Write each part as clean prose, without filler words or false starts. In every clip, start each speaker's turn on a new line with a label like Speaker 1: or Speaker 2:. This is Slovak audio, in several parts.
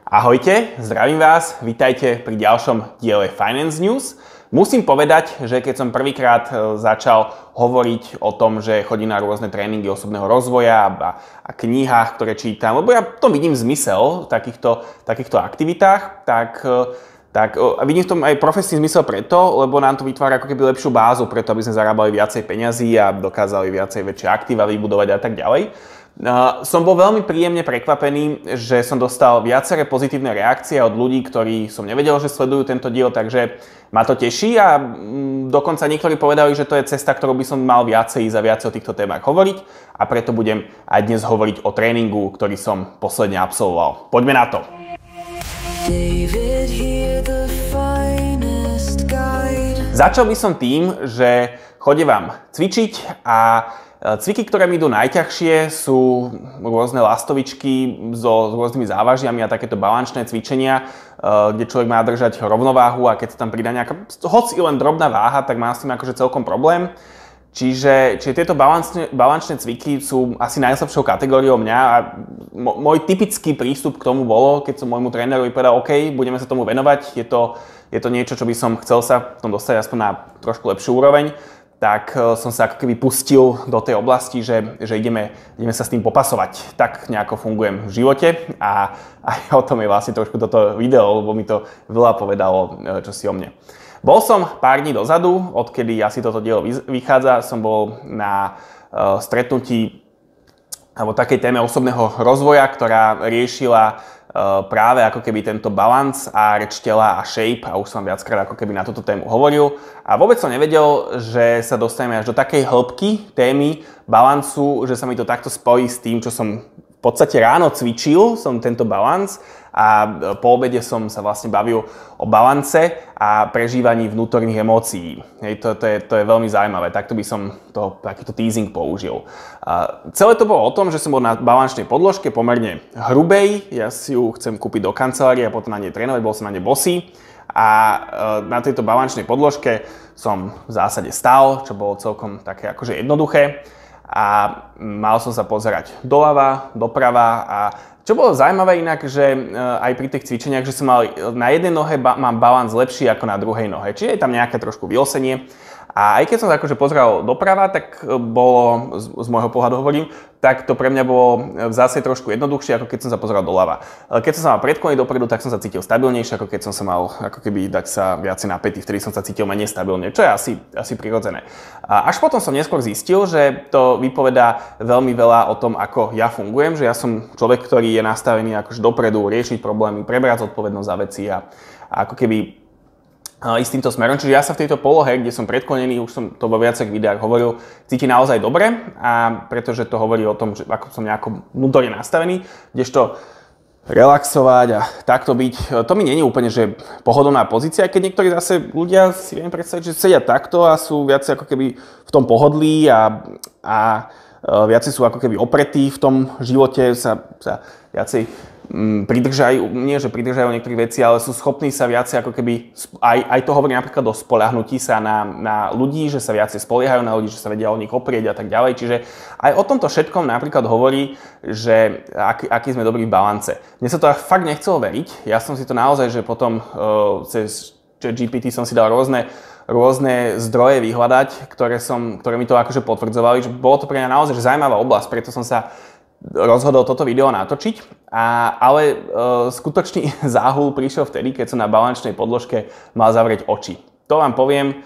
Speaker 1: Ahojte, zdravím vás, vítajte pri ďalšom diele Finance News. Musím povedať, že keď som prvýkrát začal hovoriť o tom, že chodím na rôzne tréningy osobného rozvoja a knihách, ktoré čítam, lebo ja to vidím zmysel v takýchto aktivitách, tak vidím v tom aj profesný zmysel preto, lebo nám to vytvára ako keby lepšiu bázu preto, aby sme zarábali viacej peňazí a dokázali väčšie aktíva vybudovať a tak ďalej. Som bol veľmi príjemne prekvapený, že som dostal viaceré pozitívne reakcie od ľudí, ktorí som nevedel, že sledujú tento diel, takže ma to teší a dokonca niektorí povedali, že to je cesta, ktorou by som mal viacej o týchto témach hovoriť a preto budem aj dnes hovoriť o tréningu, ktorý som posledne absolvoval. Poďme na to! Začal by som tým, že chodievam cvičiť a cviky, ktoré mi idú najťažšie, sú rôzne lastovičky s rôznymi závažiami a takéto balančné cvičenia, kde človek má držať rovnováhu a keď sa tam pridá nejaká, hoci len drobná váha, tak má s tým akože celkom problém. Čiže tieto balančné cviky sú asi najslabšou kategóriou mňa a môj typický prístup k tomu bolo, keď som môjmu trénerovi povedal, OK, budeme sa tomu venovať, je to niečo, čo by som chcel sa v tom dostať aspoň na trošku lepšiu úroveň, tak som sa ako keby pustil do tej oblasti, že ideme sa s tým popasovať. Tak nejako fungujem v živote a aj o tom je vlastne trošku toto video, lebo mi to veľa povedalo čosi o mne. Bol som pár dní dozadu, odkedy asi toto dielo vychádza, som bol na stretnutí alebo takej téme osobného rozvoja, ktorá riešila práve ako keby tento balans a reč tela a shape a už som viackrát ako keby na túto tému hovoril a vôbec som nevedel, že sa dostaneme až do takej hĺbky témy balancu, že sa mi to takto spojí s tým, čo som v podstate ráno cvičil, som tento balans a po obede som sa vlastne bavil o balance a prežívaní vnútorných emócií. To je veľmi zaujímavé, takto by som takýto teasing použil. Celé to bolo o tom, že som bol na balančnej podložke pomerne hrubej, ja si ju chcem kúpiť do kancelárie a potom na nej trénovať, bol som na nej bosý a na tejto balančnej podložke som v zásade stál, čo bolo celkom také akože jednoduché a mal som sa pozerať doľava, doprava a čo bolo zaujímavé inak, že aj pri tých cvičeniach, že som mal na jednej nohe mám balans lepší ako na druhej nohe. Čiže je tam nejaké trošku vyosenie. A aj keď som sa akože pozeral doprava, tak bolo, z môjho pohľadu hovorím, tak to pre mňa bolo v zásade trošku jednoduchšie, ako keď som sa pozeral doľava. Keď som sa mal predkloniť dopredu, tak som sa cítil stabilnejšie, ako keď som sa mal ako keby dať sa viacej napätý, vtedy som sa cítil menej stabilne, čo je asi prirodzené. A až potom som neskôr zistil, že to vypovedá veľmi veľa o tom, ako ja fungujem, že ja som človek, ktorý je nastavený akože dopredu, riešiť problémy, prebrať zodpovednosť za veci a ako keby ísť týmto smerom. Čiže ja sa v tejto polohe, kde som predklonený, už som to vo viacerých videách hovoril, cíti naozaj dobre a pretože to hovorí o tom, že ako som nejako vnútorne nastavený, kdežto relaxovať a takto byť, to mi nie je úplne že pohodlná pozícia, keď niektorí zase ľudia si viem predstaviť, že sedia takto a sú viac ako keby v tom pohodlí a viacej sú ako keby opretí v tom živote, sa viacej pridržajú, nie že pridržajú niektorých vecí, ale sú schopní sa viacej ako keby, aj to hovorí napríklad o spoľahnutí sa na ľudí, že sa viacej spoliehajú na ľudí, že sa vedia o nich oprieť a tak ďalej. Čiže aj o tomto všetkom napríklad hovorí, že aký sme dobrí v balance. Mne sa to fakt nechcelo veriť. Ja som si to naozaj, že potom cez ChatGPT som si dal rôzne zdroje vyhľadať, ktoré mi to akože potvrdzovali, že bolo to pre mňa naozaj zaujímavá oblasť, preto som sa rozhodol toto video natočiť, ale skutočný záhul prišiel vtedy, keď som na balančnej podložke mal zavrieť oči. To vám poviem,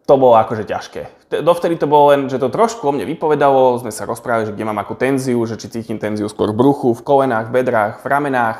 Speaker 1: to bolo akože ťažké. Dovtedy to bolo len, že to trošku o mne vypovedalo, sme sa rozprávali, že kde mám akú tenziu, že či cítim tenziu skôr v bruchu, v kolenách, v bedrách, v ramenách,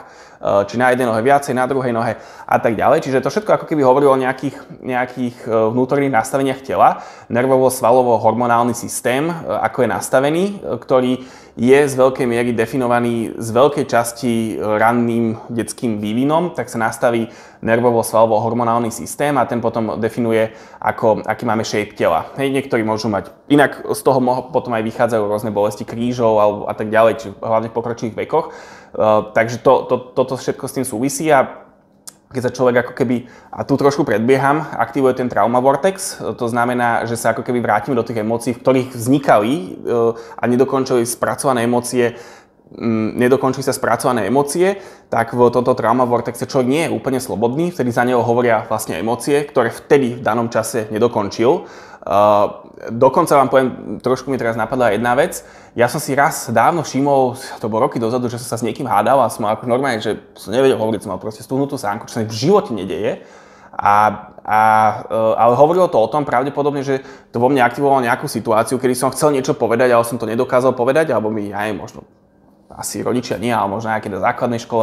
Speaker 1: či na jednej nohe viacej, na druhej nohe a tak ďalej. Čiže to všetko ako keby hovorilo o nejakých vnútorných nastaveniach tela, nervovo-svalovo-hormonálny systém, ako je nastavený, ktorý je z veľkej miery definovaný z veľkej časti ranným detským vývinom, tak sa nastaví nervovo-svalovo-hormonálny systém a ten potom definuje, aký máme shape tela. Hej, niektorí môžu mať, inak z toho potom aj vychádzajú rôzne bolesti krížov a tak ďalej, či hlavne v pokročilých vekoch. Takže toto všetko s tým súvisí a keď sa človek ako keby, a tu trošku predbieham, aktivuje ten trauma vortex, to znamená, že sa ako keby vrátime do tých emócií, v ktorých vznikali a nedokončili spracované emócie nedokončí sa spracované emócie, tak v tomto trauma vortexe človek nie je úplne slobodný, vtedy za neho hovoria vlastne emócie, ktoré vtedy v danom čase nedokončil. Dokonca vám poviem, trošku mi teraz napadla jedna vec. Ja som si raz dávno všimol, to bolo roky dozadu, že som sa s niekým hádal a som ako normálne, že som nevedel hovoriť, som mal proste stuhnutú sánku, čo sa mi v živote nedeje. Ale hovorilo to o tom pravdepodobne, že to vo mne aktivovalo nejakú situáciu, kedy som chcel niečo povedať, ale som to nedokázal povedať, alebo mi, aj možno asi rodičia nie, ale možno nejaké na základnej škole,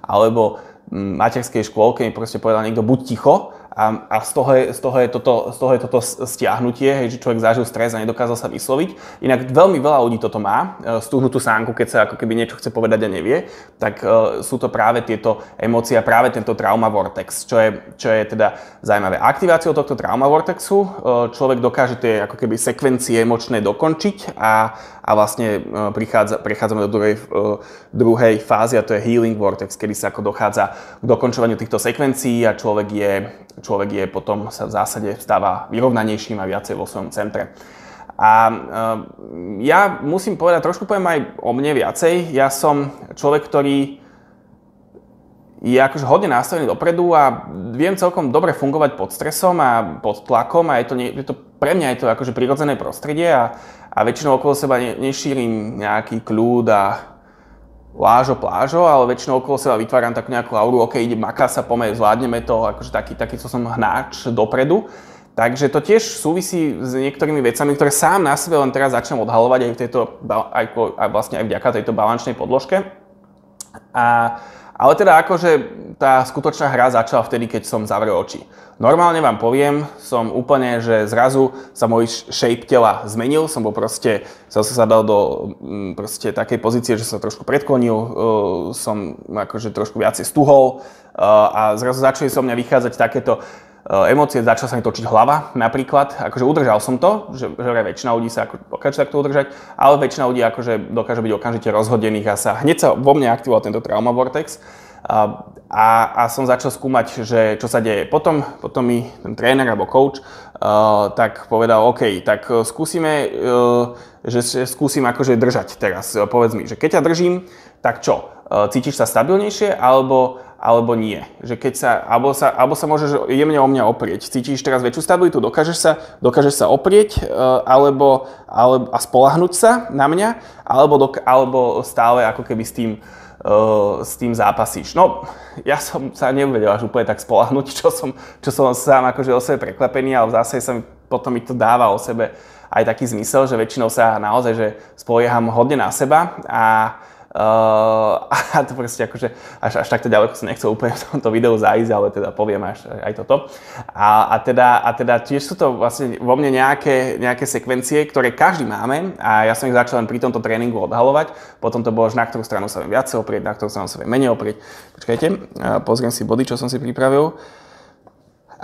Speaker 1: alebo materskej škôlke mi proste povedal niekto buď ticho a z toho je toto stiahnutie, hej, že človek zažil stres a nedokázal sa vysloviť. Inak veľmi veľa ľudí toto má, stuhnutú sánku, keď sa ako keby niečo chce povedať a nevie, tak sú to práve tieto emócie a práve tento trauma vortex, čo je teda zaujímavé. Aktiváciou tohto trauma vortexu človek dokáže tie ako keby sekvencie emočné dokončiť a vlastne prechádzame do druhej fázy a to je healing vortex, kedy sa ako dochádza k dokončovaniu týchto sekvencií a človek je potom sa v zásade stáva vyrovnanejším a viacej vo svojom centre. A ja musím povedať, trošku poviem aj o mne viacej. Ja som človek, ktorý je akože hodne nastavený dopredu a viem celkom dobre fungovať pod stresom a pod tlakom a pre mňa je to akože prirodzené prostredie a väčšinou okolo seba nešírim nejaký kľud a lážo, plážo, ale väčšinou okolo seba vytváram takú nejakú auru, ok, ide, maká sa, poďme, zvládneme to, akože taký som hnáč dopredu. Takže to tiež súvisí s niektorými vecami, ktoré sám na sebe len teraz začnem odhalovať aj vlastne aj vďaka tejto balančnej podložke. Ale teda akože tá skutočná hra začala vtedy, keď som zavrel oči. Normálne vám poviem, som úplne, že zrazu sa môj shape tela zmenil, som sa dal do proste takej pozície, že sa trošku predklonil, som akože trošku viacej stuhol a zrazu začali so mňa vychádzať takéto emócie, začala sa mi točiť hlava napríklad, akože udržal som to, že väčšina ľudí sa dokáže takto udržať, ale väčšina ľudí akože dokáže byť okamžite rozhodených a hneď sa vo mne aktivoval tento trauma vortex a som začal skúmať, že čo sa deje. Potom mi ten tréner alebo coach tak povedal, OK, tak skúsime, že skúsim akože držať teraz. Povedz mi, že keď ťa držím, tak čo? Cítiš sa stabilnejšie alebo nie. Že keď alebo sa môžeš jemne o mňa oprieť. Cítiš teraz väčšiu stabilitu, dokážeš sa oprieť a spoľahnúť sa na mňa, alebo stále ako keby s tým zápasíš. No, ja som sa nevedel až úplne tak spoľahnúť, čo som sám akože o sebe prekvapený, ale v zásade sa potom mi to dáva o sebe aj taký zmysel, že väčšinou sa naozaj že spolieham hodne na seba a to proste akože až takto ďaleko som nechcel úplne v tomto videu zájsť, ale teda poviem aj toto. A teda tiež sú to vlastne vo mne nejaké sekvencie, ktoré každý máme a ja som ich začal len pri tomto tréningu odhalovať. Potom to bolo, že na ktorú stranu sa viem viacej oprieť, na ktorú stranu sa viem menej oprieť. Počkajte, pozriem si body, čo som si pripravil.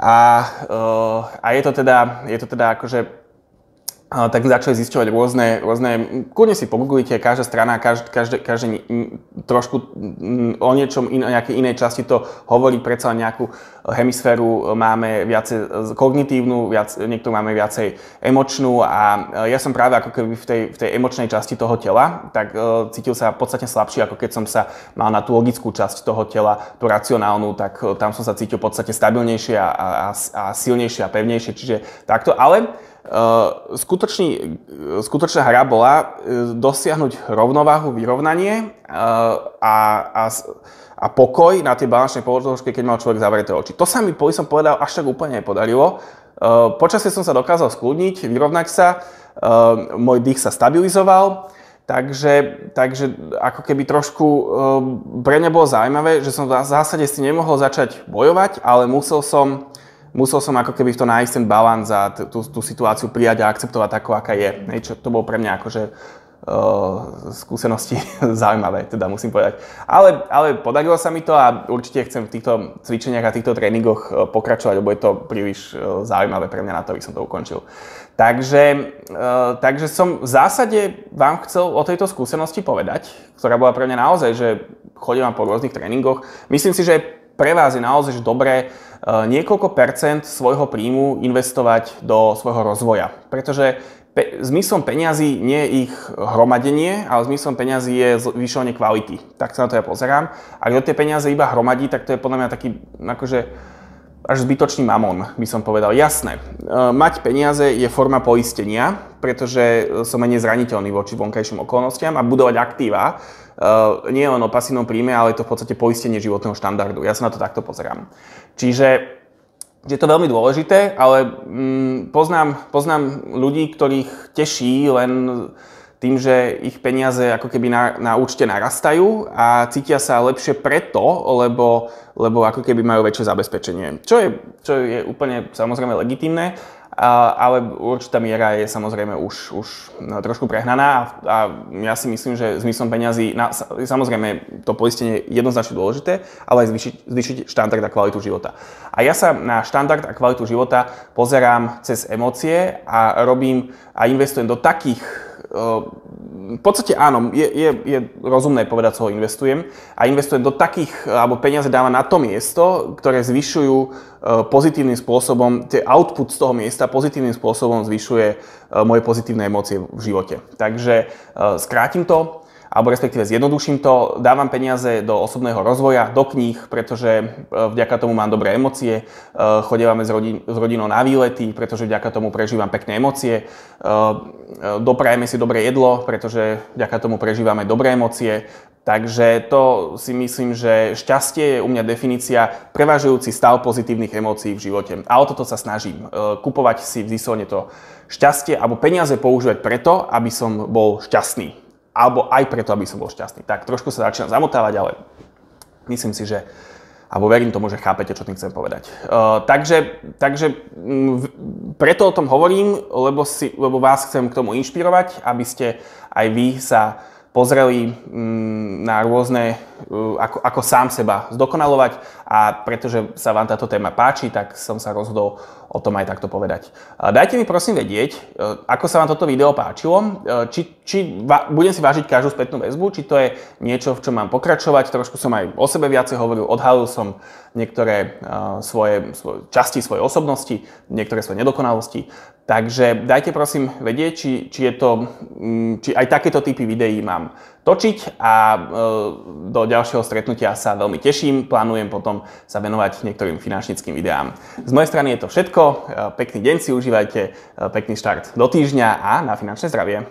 Speaker 1: A je to teda akože tak začali zisťovať rôzne, kľudne si pogooglite, každá strana, každé trošku o niečom, nejakej inej časti to hovorí, predsa nejakú hemisféru máme viacej kognitívnu, niektorú máme viacej emočnú a ja som práve ako keby v tej emočnej časti toho tela, tak cítil sa podstatne slabší, ako keď som sa mal na tú logickú časť toho tela, tú racionálnu, tak tam som sa cítil v podstate stabilnejšie a silnejšie a pevnejšie, čiže takto, ale skutočná hra bola dosiahnuť rovnováhu, vyrovnanie a pokoj na tej balančnej podložke, keď mal človek zavreté oči. To sa mi, som povedal, až tak úplne nepodarilo. Počasie som sa dokázal skľudniť, vyrovnať sa, môj dých sa stabilizoval, takže ako keby trošku pre mňa bolo zaujímavé, že som v zásade si nemohol začať bojovať, ale musel som ako keby v to nájsť ten balans a tú situáciu prijať a akceptovať takú, aká je. To bolo pre mňa akože skúsenosti zaujímavé, teda musím povedať. Ale podarilo sa mi to a určite chcem v týchto cvičeniach a týchto tréningoch pokračovať, lebo je to príliš zaujímavé pre mňa na to, aby som to ukončil. Takže som v zásade vám chcel o tejto skúsenosti povedať, ktorá bola pre mňa naozaj, že chodím po rôznych tréningoch. Myslím si, že pre vás je naozaj dobré niekoľko percent svojho príjmu investovať do svojho rozvoja. Pretože Zmyslom peňazí nie je ich hromadenie, ale zmyslom peňazí je zvyšovanie kvality. Tak sa na to ja pozerám. A kto tie peniaze iba hromadí, tak to je podľa mňa taký akože až zbytočný mamon, by som povedal. Jasné, mať peniaze je forma poistenia, pretože som menej zraniteľný voči vonkajším okolnostiam, a budovať aktíva nie je len o pasívnom príjme, ale je to v podstate poistenie životného štandardu. Ja sa na to takto pozerám. Čiže je to veľmi dôležité, ale poznám ľudí, ktorých teší len tým, že ich peniaze ako keby na účte narastajú a cítia sa lepšie preto, lebo ako keby majú väčšie zabezpečenie. Čo je úplne samozrejme legitímne, ale určitá miera je samozrejme už trošku prehnaná a ja si myslím, že zmyslom peňazí, samozrejme to poistenie je jednoznačne dôležité, ale aj zvýšiť štandard a kvalitu života. A ja sa na štandard a kvalitu života pozerám cez emócie a robím a investujem do takých, v podstate áno, je rozumné povedať, co investujem, a investujem do takých, alebo peniaze dávam na to miesto, ktoré zvyšujú pozitívnym spôsobom, tie output z toho miesta pozitívnym spôsobom zvyšuje moje pozitívne emócie v živote. Takže skrátim to, alebo respektíve zjednoduším to, dávam peniaze do osobného rozvoja, do kníh, pretože vďaka tomu mám dobré emócie, chodívame s rodinou na výlety, pretože vďaka tomu prežívam pekné emócie, doprajeme si dobré jedlo, pretože vďaka tomu prežívame dobré emócie. Takže to si myslím, že šťastie je u mňa definícia prevažujúci stav pozitívnych emócií v živote. A o toto sa snažím. Kupovať si vyslovene to šťastie alebo peniaze používať preto, aby som bol šťastný. Alebo aj preto, aby som bol šťastný. Tak trošku sa začínam zamotávať, ale myslím si, že alebo verím tomu, že chápete, čo tým chcem povedať. Takže preto o tom hovorím, lebo vás chcem k tomu inšpirovať, aby ste aj vy sa pozreli na rôzne, ako sám seba zdokonalovať, a pretože sa vám táto téma páči, tak som sa rozhodol o tom aj takto povedať. Dajte mi prosím vedieť, ako sa vám toto video páčilo, či budem si vážiť každú spätnú väzbu, či to je niečo, v čom mám pokračovať. Trošku som aj o sebe viacej hovoril, odhalil som niektoré časti svojej osobnosti, niektoré svoje nedokonalosti. Takže dajte prosím vedieť, či aj takéto typy videí mám točiť, a do ďalšieho stretnutia sa veľmi teším. Plánujem potom sa venovať niektorým finančníckym videám. Z mojej strany je to všetko. Pekný deň si užívajte, pekný štart do týždňa a na finančné zdravie.